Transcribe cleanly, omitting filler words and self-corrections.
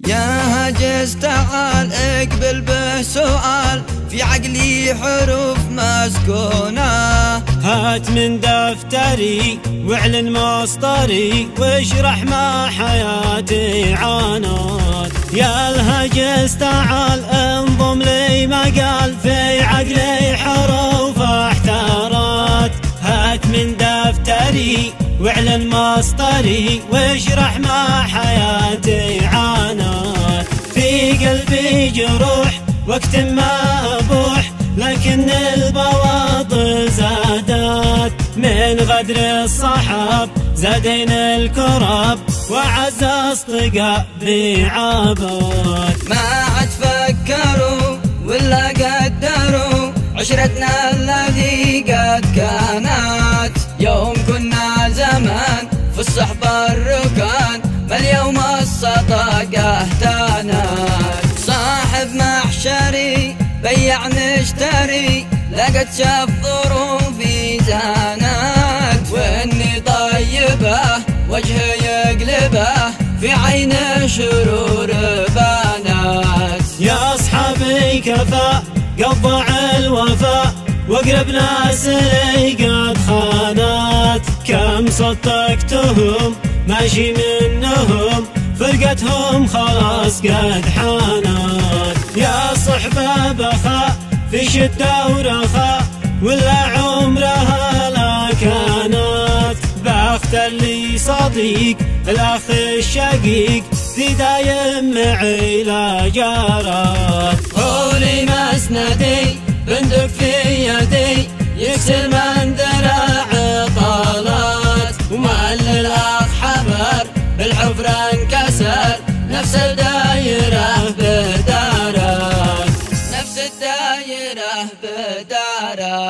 يا هجس تعال اقبل به سؤال، في عقلي حروف مسكونة. هات من دفتري واعلن مصدري واشرح ما حياتي عانت. يا الهجس تعال انضم لي مقال، في عقلي حروف احتارت. هات من دفتري واعلن مصدري واشرح ما حياتي عانت. في قلبي جروح وقت ما ابوح، لكن البواطن زادت. من غدر الصحاب زادين الكرب، وعز اصدقائي عابت. ما عاد فكروا ولا قدروا عشرتنا الذي قد كانت. يوم كنا زمان في الصحبة الركان، ما اليوم الصداقة اهتانت. صاحب محشري بيع نشتري، لقد شاف ظروفي زانت. واني طيبه وجهي يقلبه، في عينه شرور بانت. يا اصحابي كفى قطع الوفاء، واقرب ناس لي قد خانت. كم صدقتهم ماشي منهم، فرقتهم خلاص قد حانت. يا صحبة بخاء في شدة ورخاء، ولا عمرها لا كانت. بختار لي صديق الأخ الشقيق، في دايم معي لا جارت. قولي مسندي بندق في يدي، يكسر من ذراع طالت. وما للأخ حفر بالحفرة انكسر، نفس الدايرة بدارت. نفس الدايرة بدارت.